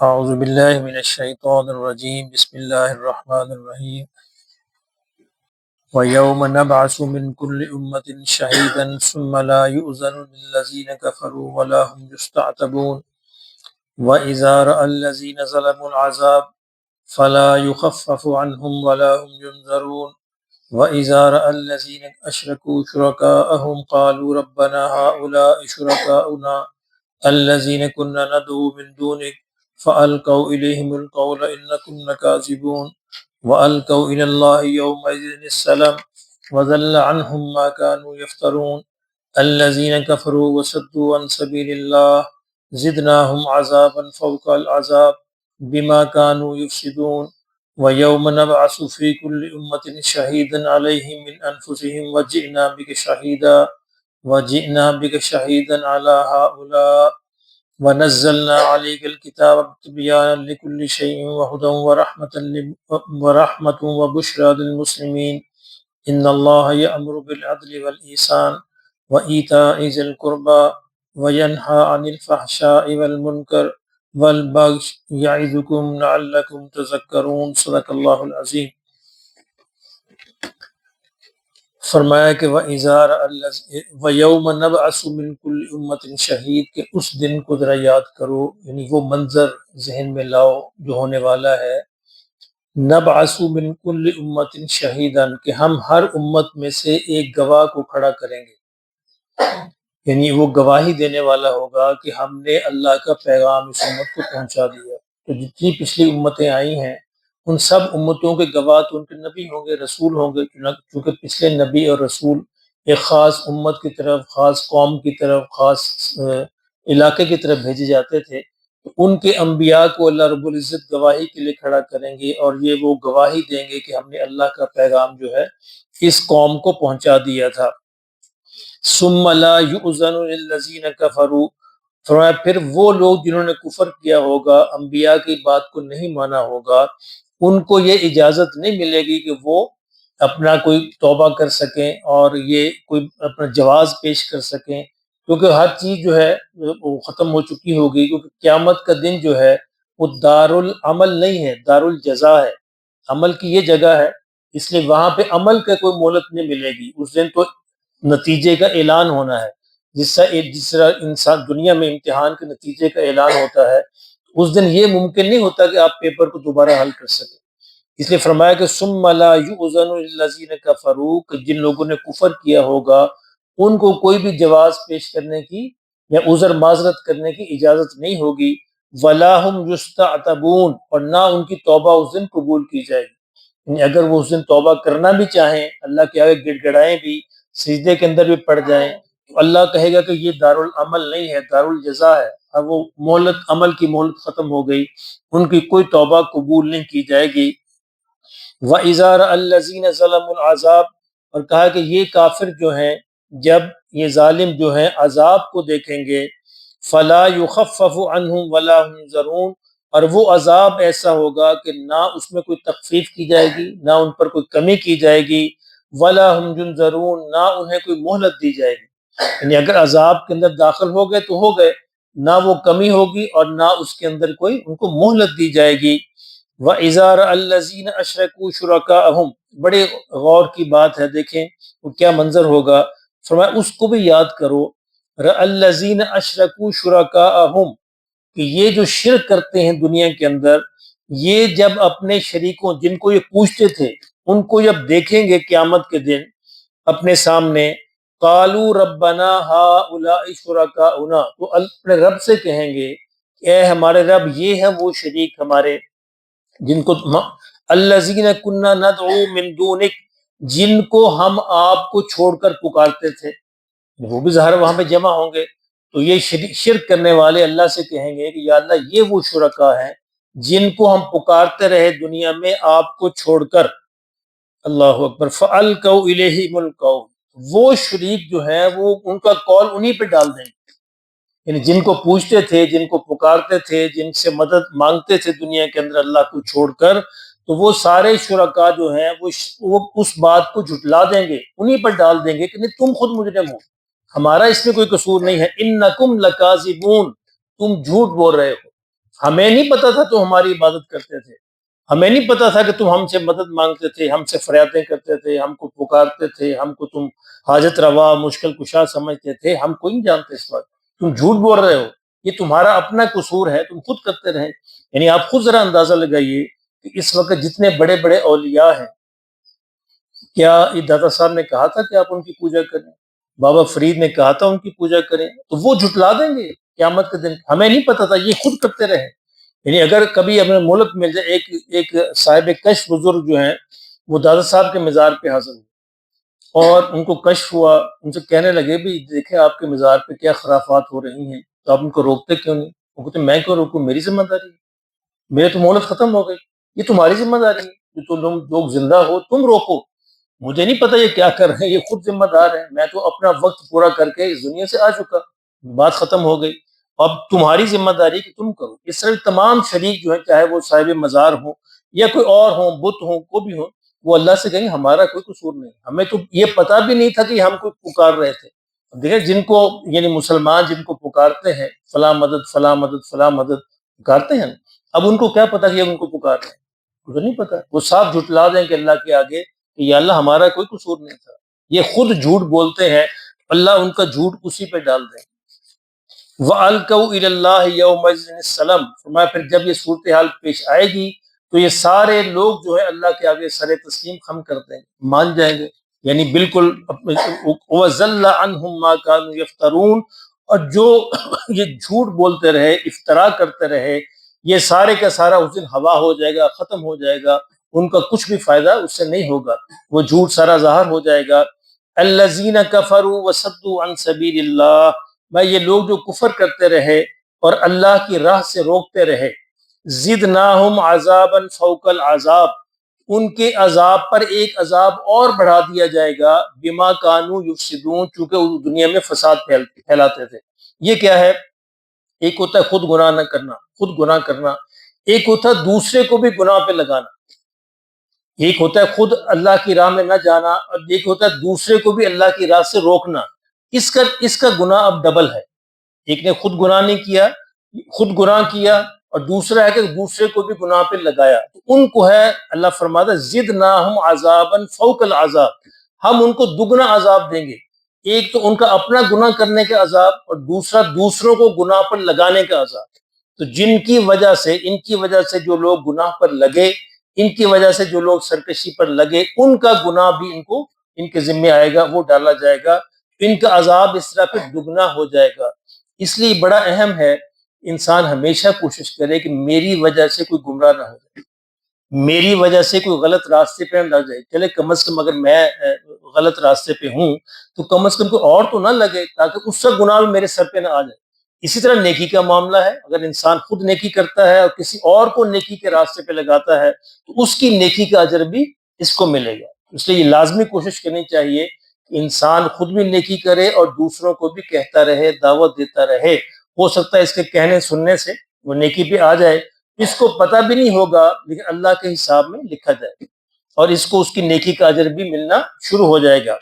اعوذ باللہ من الشیطان الرجیم بسم اللہ الرحمن الرحیم وَيَوْمَ نَبْعَثُ مِنْ كُلِّ أُمَّةٍ شَهِيدًا ثُمَّ لَا يُؤْذَنُ لِلَّذِينَ كَفَرُوا وَلَا هُمْ يُسْتَعْتَبُونَ وَإِذَا رَأَى الَّذِينَ ظَلَمُوا الْعَذَابَ فَلَا يُخَفَّفُ عَنْهُمْ وَلَا هُمْ يُنْذَرُونَ وَإِذَا رَأَى الَّذِينَ أَشْرَكُوا شُرَكَاءَهُمْ قَالُوا رَبَّنَا هَؤُلَاءِ شُرَكَاؤُنَا الَّذِينَ كُنَّا نَدْعُو مِن دُونِكَ فَأَلْقَوْا إِلَيْهِمُ الْقَوْلَ إِنَّكُمْ لَكَاذِبُونَ وَأَلْقَوْا إِلَى اللَّهِ يَوْمَئِذٍ السَّلَامَ وَضَلَّ عَنْهُمْ مَا كَانُوا يَفْتَرُونَ الَّذِينَ كَفَرُوا وَصَدُّوا عَنْ سَبِيلِ اللَّهِ زِدْنَاهُمْ عَذَابًا فَوْقَ الْعَذَابِ بِمَا كَانُوا يُفْسِدُونَ وَيَوْمَ نَبْعَثُ فِي كُلِّ أُمَّةٍ شَهِيدًا عَلَيْهِمْ مِنْ أَنْفُسِهِمْ وَجِئْنَا بِكَ شَهِيدًا عَلَى هَؤُلَاءِ وَنَزَّلْنَا عَلَيْكَ الْكِتَابَ تِبْيَانًا لِكُلِّ شَيْءٍ وَهُدًى وَرَحْمَةً وَبُشْرَى لِلْمُسْلِمِينَ إِنَّ اللَّهَ يَأْمُرُ بِالْعَدْلِ وَالْإِحْسَانِ وَإِيتَاءِ ذِي الْقُرْبَى وَيَنْهَى عَنِ الْفَحْشَاءِ وَالْمُنكَرِ وَالْبَغْيِ يَعِظُكُمْ لَعَلَّكُمْ تَذَكَّرُونَ صدق اللہ العظیم۔ فرمایا کہ وَيَوْمَ نَبْعَثُ مِن كُلِّ أُمَّةٍ شَهِيدٍ کہ اس دن کو ذرا یاد کرو، یعنی وہ منظر ذہن میں لاؤ جو ہونے والا ہے۔ نَبْعَثُ مِن كُلِّ أُمَّةٍ شَهِيدًا کہ ہم ہر امت میں سے ایک گواہ کو کھڑا کریں گے، یعنی وہ گواہی دینے والا ہوگا کہ ہم نے اللہ کا پیغام اس امت کو پہنچا دیا۔ تو جتنی پچھلی امتیں آئی ہیں ان سب امتوں کے گواہ تو ان کے نبی ہوں گے، رسول ہوں گے، چونکہ پچھلے نبی اور رسول ایک خاص امت کی طرف، خاص قوم کی طرف، خاص علاقے کی طرف بھیجے جاتے تھے، تو ان کے انبیاء کو اللہ رب العزت گواہی کے لیے کھڑا کریں گے، اور یہ وہ گواہی دیں گے کہ ہم نے اللہ کا پیغام جو ہے اس قوم کو پہنچا دیا تھا۔ ثم لا یؤذن للذین کفروا، فرمایا پھر وہ لوگ جنہوں نے کفر کیا ہوگا، انبیاء کی بات کو نہیں مانا ہوگا، ان کو یہ اجازت نہیں ملے گی کہ وہ اپنا کوئی توبہ کر سکیں اور یہ کوئی اپنا جواز پیش کر سکیں، کیونکہ ہر چیز جو ہے وہ ختم ہو چکی ہوگی، کیونکہ قیامت کا دن جو ہے وہ دار العمل نہیں ہے، دار الجزا ہے، عمل کی یہ جگہ ہے، اس لیے وہاں پہ عمل کا کوئی مہلت نہیں ملے گی۔ اس دن تو نتیجے کا اعلان ہونا ہے، جس طرح انسان دنیا میں امتحان کے نتیجے کا اعلان ہوتا ہے، اس دن یہ ممکن نہیں ہوتا کہ آپ پیپر کو دوبارہ حل کر سکیں۔ اس لیے فرمایا کہ ثم لا یؤذن للذین کفروا کہ جن لوگوں نے کفر کیا ہوگا ان کو کوئی بھی جواز پیش کرنے کی یا عذر معذرت کرنے کی اجازت نہیں ہوگی، ولا هم یستعتبون اور نہ ان کی توبہ اس دن قبول کی جائے گی، یعنی اگر وہ اس دن توبہ کرنا بھی چاہیں، اللہ کے آگے گڑ گڑائیں بھی، سجدے کے اندر بھی پڑ جائیں، تو اللہ کہے گا کہ یہ دار العمل نہیں ہے، دار الجزا ہے، اب وہ مہلت، عمل کی مہلت ختم ہو گئی، ان کی کوئی توبہ قبول نہیں کی جائے گی۔ وَإِذَا رَأَى الَّذِينَ ظَلَمُوا الْعَذَابَ اور کہا کہ یہ کافر جو ہیں جب یہ ظالم جو ہیں عذاب کو دیکھیں گے، فَلَا يُخَفَّفُ عَنْهُمْ وَلَا هُمْ يُنذَرُونَ اور وہ عذاب ایسا ہوگا کہ نہ اس میں کوئی تخفیف کی جائے گی، نہ ان پر کوئی کمی کی جائے گی، وَلَا هُمْ يُنذَرُونَ نہ انہیں کوئی مہلت دی جائے گی، یعنی اگر عذاب کے اندر داخل ہو گئے تو ہو گئے، نہ وہ کمی ہوگی اور نہ اس کے اندر کوئی ان کو مہلت دی جائے گی۔ وَإِذَا رَأَى الَّذِينَ أَشْرَكُوا شُرَكَاءَهُمْ بڑے غور کی بات ہے، دیکھیں وہ کیا منظر ہوگا، فرمایا اس کو بھی یاد کرو، رَأَى الَّذِينَ أَشْرَكُوا شُرَكَاءَهُمْ کہ یہ جو شرک کرتے ہیں دنیا کے اندر، یہ جب اپنے شریکوں جن کو یہ پوچھتے تھے ان کو جب دیکھیں گے قیامت کے دن اپنے سامنے، قالوا ربنا هؤلاء شركاؤنا تو اپنے رب سے کہیں گے کہ اے ہمارے رب یہ ہیں وہ شریک ہمارے جن کو الذین کنا ندعو من دونک جن کو ہم آپ کو چھوڑ کر پکارتے تھے، وہ بھی ظاہر وہاں پہ جمع ہوں گے، تو یہ شرک کرنے والے اللہ سے کہیں گے کہ یا اللہ یہ وہ شرکا ہیں جن کو ہم پکارتے رہے دنیا میں آپ کو چھوڑ کر، اللہ اکبر، فَأَلْقَوْا إِلَيْهِمُ الْقَوْلَ وہ شریک جو ہیں وہ ان کا قول انہی پہ ڈال دیں گے، یعنی جن کو پوچھتے تھے، جن کو پکارتے تھے، جن سے مدد مانگتے تھے دنیا کے اندر اللہ کو چھوڑ کر، تو وہ سارے شرکا جو ہیں وہ اس بات کو جھٹلا دیں گے، انہی پر ڈال دیں گے کہ نہیں تم خود مجرم ہو، ہمارا اس میں کوئی قصور نہیں ہے، انکم لکاذبون تم جھوٹ بول رہے ہو، ہمیں نہیں پتا تھا تم ہماری عبادت کرتے تھے، ہمیں نہیں پتا تھا کہ تم ہم سے مدد مانگتے تھے، ہم سے فریادیں کرتے تھے، ہم کو پکارتے تھے، ہم کو تم حاجت روا مشکل کشا سمجھتے تھے، ہم کوئی نہیں جانتے اس وقت، تم جھوٹ بول رہے ہو، یہ تمہارا اپنا قصور ہے، تم خود کرتے رہے۔ یعنی آپ خود ذرا اندازہ لگائیے کہ اس وقت جتنے بڑے بڑے اولیاء ہیں، کیا یہ دادا صاحب نے کہا تھا کہ آپ ان کی پوجا کریں؟ بابا فرید نے کہا تھا ان کی پوجا کریں؟ تو وہ جھٹلا دیں گے قیامت کے دن، ہمیں نہیں پتا تھا، یہ خود کرتے رہے۔ یعنی اگر کبھی اپنے ملک میں ایک صاحب کشف بزرگ جو ہیں وہ دادا صاحب کے مزار پہ حاضر ہوئے اور ان کو کشف ہوا، ان سے کہنے لگے بھی دیکھیں آپ کے مزار پہ کیا خرافات ہو رہی ہیں، تو آپ ان کو روکتے کیوں نہیں؟ وہ کہتے میں کیوں روکوں، میری ذمہ داری ہے، میرے تو مہلت ختم ہو گئی، یہ تمہاری ذمہ داری ہے کہ تم لوگ زندہ ہو تم روکو، مجھے نہیں پتا یہ کیا کر رہے ہیں، یہ خود ذمہ دار ہیں، میں تو اپنا وقت پورا کر کے اس دنیا سے آ چکا، بات ختم ہو گئی، اب تمہاری ذمہ داری کہ تم کرو۔ اس طرح تمام شریک جو ہیں، چاہے وہ صاحب مزار ہوں یا کوئی اور ہوں، بت ہوں، کوئی بھی ہوں، وہ اللہ سے کہیں ہمارا کوئی قصور نہیں، ہمیں تو یہ پتا بھی نہیں تھا کہ ہم کو پکار رہے تھے۔ دیکھیں جن کو یعنی مسلمان جن کو پکارتے ہیں فلاں مدد فلاں مدد فلاں مدد پکارتے ہیں، اب ان کو کیا پتا کہ ہم ان کو پکار رہے ہیں؟ مجھے نہیں پتا، وہ صاف جھٹلا دیں کہ اللہ کے آگے کہ یا اللہ ہمارا کوئی قصور نہیں تھا، یہ خود جھوٹ بولتے ہیں، اللہ ان کا جھوٹ اسی پہ ڈال دیں۔ وَأَلْقَوْا إِلَى اللَّهِ يَوْمَئِذٍ السَّلَامَ، فرمایا پھر جب یہ صورتحال پیش آئے گی تو یہ سارے لوگ جو ہے اللہ کے آگے سر تسلیم خم کر دیں گے، مان جائیں گے، یعنی بالکل وَضَلَّ عَنْهُمْ مَا كَانُوا يَفْتَرُونَ، اور جو یہ جھوٹ بولتے رہے، افترا کرتے رہے، یہ سارے کا سارا اس دن ہوا ہو جائے گا، ختم ہو جائے گا، ان کا کچھ بھی فائدہ اس سے نہیں ہوگا، وہ جھوٹ سارا ظاہر ہو جائے گا۔ الذین کفروا وصدوا عن سبیل اللہ، میں یہ لوگ جو کفر کرتے رہے اور اللہ کی راہ سے روکتے رہے، زدناہم عذابا فوق العذاب، ان کے عذاب پر ایک عذاب اور بڑھا دیا جائے گا، بما کانوا یفسدون، چونکہ وہ دنیا میں فساد پھیلاتے تھے۔ یہ کیا ہے؟ ایک ہوتا ہے خود گناہ نہ کرنا، خود گناہ کرنا، ایک ہوتا ہے دوسرے کو بھی گناہ پہ لگانا، ایک ہوتا ہے خود اللہ کی راہ میں نہ جانا اور ایک ہوتا ہے دوسرے کو بھی اللہ کی راہ سے روکنا، اس کا گناہ اب ڈبل ہے، ایک نے خود گناہ نہیں کیا، خود گناہ کیا، اور دوسرا ہے کہ دوسرے کو بھی گناہ پہ لگایا، تو ان کو ہے اللہ فرماتا ہے زدناہم عذابا فوق العذاب، ہم ان کو دگنا عذاب دیں گے، ایک تو ان کا اپنا گناہ کرنے کا عذاب اور دوسرا دوسروں کو گناہ پر لگانے کا عذاب۔ تو جن کی وجہ سے ان کی وجہ سے جو لوگ گناہ پر لگے، ان کی وجہ سے جو لوگ سرکشی پر لگے، ان کا گناہ بھی ان کو ان کے ذمہ آئے گا، وہ ڈالا جائے گا، ان کا عذاب اس طرح پہ دگنا ہو جائے گا۔ اس لیے بڑا اہم ہے انسان ہمیشہ کوشش کرے کہ میری وجہ سے کوئی گمراہ نہ ہو جائے، میری وجہ سے کوئی غلط راستے پہ نہ جائے، چلے کم از کم اگر میں غلط راستے پہ ہوں تو کم از کم کوئی اور تو نہ لگے، تاکہ اس کا گناہ بھی میرے سر پہ نہ آ جائے۔ اسی طرح نیکی کا معاملہ ہے، اگر انسان خود نیکی کرتا ہے اور کسی اور کو نیکی کے راستے پہ لگاتا ہے تو اس کی نیکی کا اجر بھی اس کو ملے گا۔ اس لیے یہ لازمی کوشش کرنی چاہیے کہ انسان خود بھی نیکی کرے اور دوسروں کو بھی کہتا رہے، دعوت دیتا رہے، ہو سکتا ہے اس کے کہنے سننے سے وہ نیکی پہ آ جائے، اس کو پتہ بھی نہیں ہوگا لیکن اللہ کے حساب میں لکھا جائے گا اور اس کو اس کی نیکی کا اجر بھی ملنا شروع ہو جائے گا۔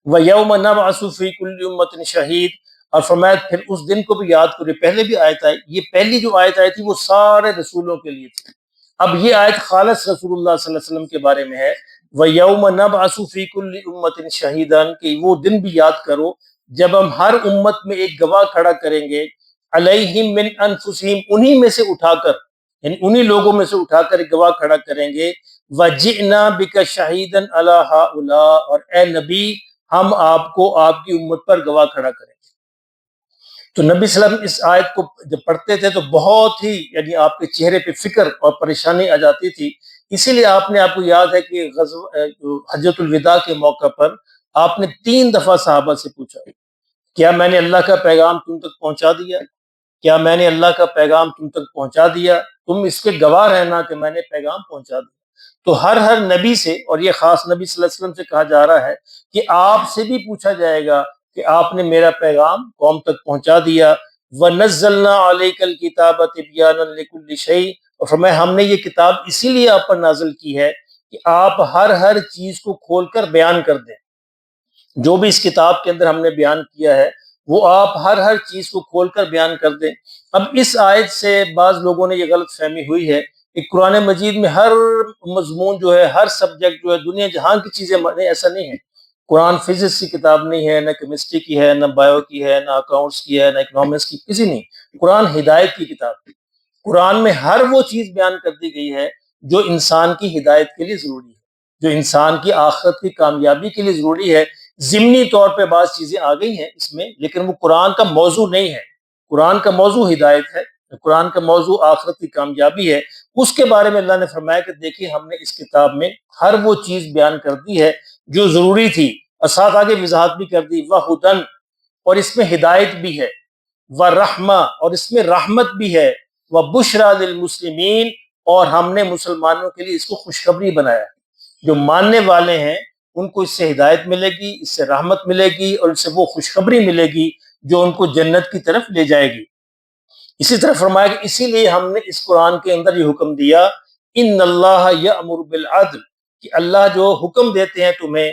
وَيَوْمَ نَبْعَثُ فِي كُلِّ أُمَّةٍ شَهِيدٍ، اور فرمایا پھر اس دن کو بھی یاد کرے، پہلے بھی آیت آئی، یہ پہلی جو آیت آئی تھی وہ سارے رسولوں کے لیے تھی، اب یہ آیت خالص رسول اللہ صلی اللہ علیہ وسلم کے بارے میں ہے۔ وَيَوْمَ نَبْعَثُ فِي كُلِّ أُمَّةٍ شَهِيدًا، کہ وہ دن بھی یاد کرو جب ہم ہر امت میں ایک گواہ کھڑا کریں گے، علیہم من انفسہم، انہی میں سے اٹھا کر، یعنی انہی لوگوں میں سے اٹھا کر ایک گواہ کھڑا کریں گے، وَجِئْنَا بِكَ شَهِيدًا عَلَىٰ هَٰؤُلَاءِ، اور اے نبی ہم آپ کو آپ کی امت پر گواہ کھڑا کریں گے۔ تو نبی صلی اللہ علیہ وسلم اس آیت کو جب پڑھتے تھے تو بہت ہی یعنی آپ کے چہرے پہ فکر اور پریشانی آ جاتی تھی، اسی لیے آپ کو یاد ہے کہ حجۃ الوداع کے موقع پر آپ نے 3 دفعہ صحابہ سے پوچھا، کیا میں نے اللہ کا پیغام تم تک پہنچا دیا؟ کیا میں نے اللہ کا پیغام تم تک پہنچا دیا؟ تم اس کے گواہ رہنا کہ میں نے پیغام پہنچا دیا۔ تو ہر نبی سے، اور یہ خاص نبی صلی اللہ علیہ وسلم سے کہا جا رہا ہے کہ آپ سے بھی پوچھا جائے گا کہ آپ نے میرا پیغام قوم تک پہنچا دیا۔ وَنَزَّلْنَا عَلَيْكَ الْكِتَابَ تِبْيَانًا لِكُلِّ شَيْءٍ، اور فرمایا ہم نے یہ کتاب اسی لیے آپ پر نازل کی ہے کہ آپ ہر چیز کو کھول کر بیان کر دیں، جو بھی اس کتاب کے اندر ہم نے بیان کیا ہے وہ آپ ہر چیز کو کھول کر بیان کر دیں۔ اب اس آیت سے بعض لوگوں نے یہ غلط فہمی ہوئی ہے کہ قرآن مجید میں ہر مضمون جو ہے، ہر سبجیکٹ جو ہے، دنیا جہان کی چیزیں نہیں، ایسا نہیں ہے۔ قرآن فزکس کی کتاب نہیں ہے، نہ کیمسٹری کی ہے، نہ بایو کی ہے، نہ اکاؤنٹس کی ہے، نہ اکنامکس کی، کسی نہیں۔ قرآن ہدایت کی کتاب ہے۔ قرآن میں ہر وہ چیز بیان کر دی گئی ہے جو انسان کی ہدایت کے لیے ضروری ہے، جو انسان کی آخرت کی کامیابی کے لیے ضروری ہے۔ ضمنی طور پہ بعض چیزیں آ گئی ہیں اس میں، لیکن وہ قرآن کا موضوع نہیں ہے۔ قرآن کا موضوع ہدایت ہے، قرآن کا موضوع آخرت کی کامیابی ہے۔ اس کے بارے میں اللہ نے فرمایا کہ دیکھیے ہم نے اس کتاب میں ہر وہ چیز بیان کر دی ہے جو ضروری تھی، اور ساتھ آگے وضاحت بھی کر دی، وَہُدًى، اور اس میں ہدایت بھی ہے، وَرَحْمَةً، اور اس میں رحمت بھی ہے، وَبُشْرَىٰ لِلْمُسْلِمِينَ، اور ہم نے مسلمانوں کے لیے اس کو خوشخبری بنایا ہے۔ جو ماننے والے ہیں ان کو اس سے ہدایت ملے گی، اس سے رحمت ملے گی، اور اس سے وہ خوشخبری ملے گی جو ان کو جنت کی طرف لے جائے گی۔ اسی طرح فرمایا کہ اسی لیے ہم نے اس قرآن کے اندر یہ حکم دیا، ان اللہ یأمر بالعدل، کہ اللہ جو حکم دیتے ہیں تمہیں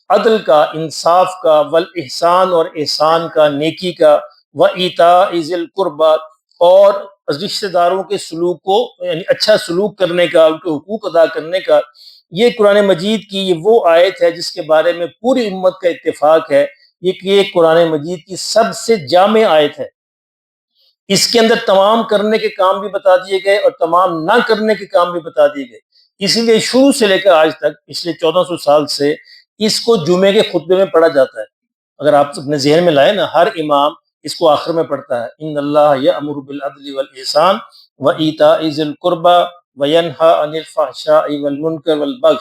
عدل کا، انصاف کا، والاحسان، اور احسان کا، نیکی کا، وایتاء ذی القربی، اور رشتہ داروں کے سلوک کو، یعنی اچھا سلوک کرنے کا، ان کے حقوق ادا کرنے کا۔ یہ قرآن مجید کی یہ وہ آیت ہے جس کے بارے میں پوری امت کا اتفاق ہے یہ کہ یہ قرآن مجید کی سب سے جامع آیت ہے۔ اس کے اندر تمام کرنے کے کام بھی بتا دیے گئے اور تمام نہ کرنے کے کام بھی بتا دیے گئے۔ اسی لیے شروع سے لے کر آج تک پچھلے 1400 سال سے اس کو جمعے کے خطبے میں پڑھا جاتا ہے۔ اگر آپ اپنے ذہن میں لائیں نا، ہر امام اس کو آخر میں پڑھتا ہے، ان اللہ یأمر بالعدل والاحسان وایتاء ذی القربی وینہی عن الفحشاء والمنکر والبغی،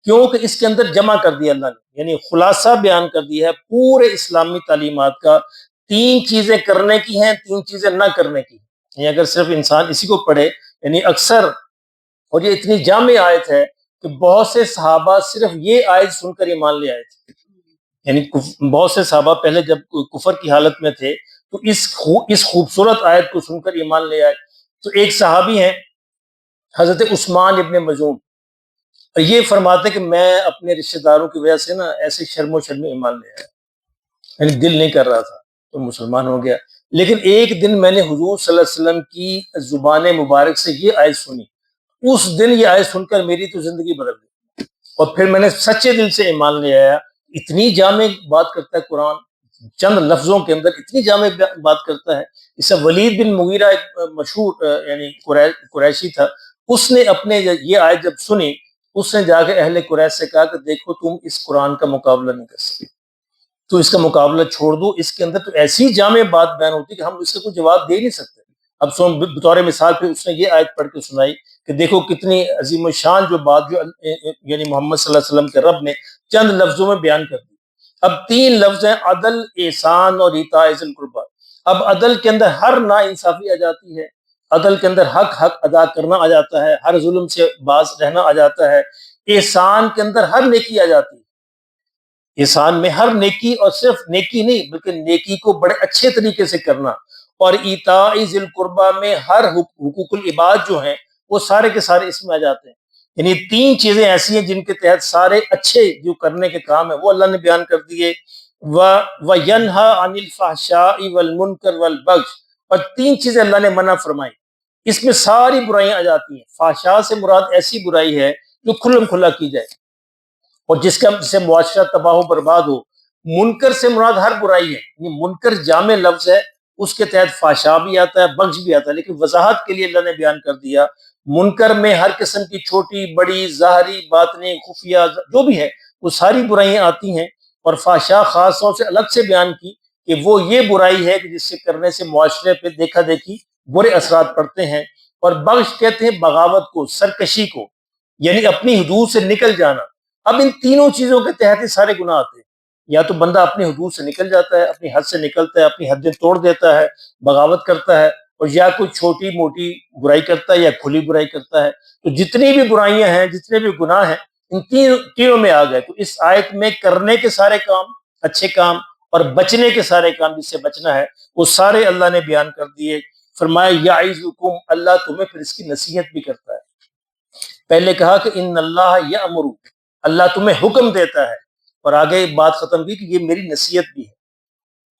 کیونکہ اس کے اندر جمع کر دیا اللہ نے، یعنی خلاصہ بیان کر دیا ہے پورے اسلامی تعلیمات کا۔ تین چیزیں کرنے کی ہیں، تین چیزیں نہ کرنے کی ہیں۔ یعنی اگر صرف انسان اسی کو پڑھے، یعنی اکثر، اور یہ اتنی جامع آیت ہے کہ بہت سے صحابہ صرف یہ آیت سن کر ایمان لے آئے تھے۔ یعنی بہت سے صحابہ پہلے جب کفر کی حالت میں تھے تو اس خوبصورت آیت کو سن کر ایمان لے آئے۔ تو ایک صحابی ہیں حضرت عثمان ابن مظعون، اور یہ فرماتے کہ میں اپنے رشتہ داروں کی وجہ سے نا ایسے شرم و شرم ایمان لے آیا، یعنی دل نہیں کر رہا تھا تو مسلمان ہو گیا۔ لیکن ایک دن میں نے حضور صلی اللہ علیہ وسلم کی زبان مبارک سے یہ آیت سنی، اس دن یہ آیت سن کر میری تو زندگی بدل گئی، اور پھر میں نے سچے دل سے ایمان لے آیا۔ اتنی جامع بات کرتا ہے قرآن، چند لفظوں کے اندر اتنی جامع بات کرتا ہے۔ اس سے ولید بن مغیرہ ایک مشہور یعنی قریشی تھا، اس نے اپنے یہ آیت جب سنی، اس نے جا کے اہل قریش سے کہا کہ دیکھو تم اس قرآن کا مقابلہ نہیں کر سکتے، تو اس کا مقابلہ چھوڑ دو، اس کے اندر تو ایسی جامع بات بیان ہوتی کہ ہم اس کا کوئی جواب دے نہیں سکتے۔ اب بطور مثال پہ اس نے یہ آیت پڑھ کے سنائی کہ دیکھو کتنی عظیم الشان جو بات جو یعنی محمد صلی اللہ علیہ وسلم کے رب نے چند لفظوں میں بیان کر دی۔ اب تین لفظ ہیں، عدل، احسان اور ایتاء ذی القربی۔ اب عدل کے اندر ہر نا انصافی آ جاتی ہے، عدل کے اندر حق ادا کرنا آ جاتا ہے، ہر ظلم سے باز رہنا آ جاتا ہے۔ احسان کے اندر ہر نیکی آ جاتی ہے، احسان میں ہر نیکی، اور صرف نیکی نہیں بلکہ نیکی کو بڑے اچھے طریقے سے کرنا۔ اور ایتاء ذی القربی میں ہر حقوق العباد جو ہیں وہ سارے کے سارے اس میں آ جاتے ہیں۔ یعنی تین چیزیں ایسی ہیں جن کے تحت سارے اچھے جو کرنے کے کام ہیں وہ اللہ نے بیان کر دیے۔ وَيَنْهَى عَنِ الْفَحْشَاءِ وَالْمُنْكَرِ وَالْبَغْيِ، اور تین چیزیں اللہ نے منع فرمائی، اس میں ساری برائیاں آ جاتی ہیں۔ فحشاء سے مراد ایسی برائی ہے جو کھلم کھلا کی جائے اور جس کا سے معاشرہ تباہ و برباد ہو۔ منکر سے مراد ہر برائی ہے، یہ منکر جامع لفظ ہے، اس کے تحت فحشاء بھی آتا ہے، بغض بھی آتا ہے، لیکن وضاحت کے لیے اللہ نے بیان کر دیا منکر میں ہر قسم کی چھوٹی بڑی ظاہری باطنی خفیہ جو بھی ہے وہ ساری برائیاں آتی ہیں، اور فحشاء خاص طور سے الگ سے بیان کی کہ وہ یہ برائی ہے کہ جس سے کرنے سے معاشرے پہ دیکھا دیکھی برے اثرات پڑتے ہیں۔ اور بغض کہتے ہیں بغاوت کو، سرکشی کو، یعنی اپنی حدود سے نکل جانا۔ اب ان تینوں چیزوں کے تحت ہی سارے گناہ آتے ہیں، یا تو بندہ اپنی حدود سے نکل جاتا ہے، اپنی حد سے نکلتا ہے، اپنی حدیں توڑ دیتا ہے، بغاوت کرتا ہے، اور یا کوئی چھوٹی موٹی برائی کرتا ہے یا کھلی برائی کرتا ہے۔ تو جتنی بھی برائیاں ہیں، جتنے بھی گناہ ہیں، ان تینوں میں آ گئے۔ تو اس آیت میں کرنے کے سارے کام، اچھے کام، اور بچنے کے سارے کام جس سے بچنا ہے وہ سارے اللہ نے بیان کر دیے۔ فرمایا یعظکم، اللہ تمہیں پھر اس کی نصیحت بھی کرتا ہے۔ پہلے کہا کہ ان اللہ یأمر، اللہ تمہیں حکم دیتا ہے، اور آگے بات ختم کی کہ یہ میری نصیحت بھی ہے۔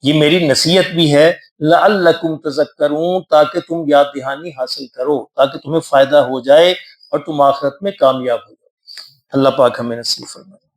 یہ میری نصیحت بھی ہے، لعلکم تذکرون، تاکہ تم یاد دہانی حاصل کرو، تاکہ تمہیں فائدہ ہو جائے اور تم آخرت میں کامیاب ہو جاؤ۔ اللہ پاک ہمیں نصیب فرمائے۔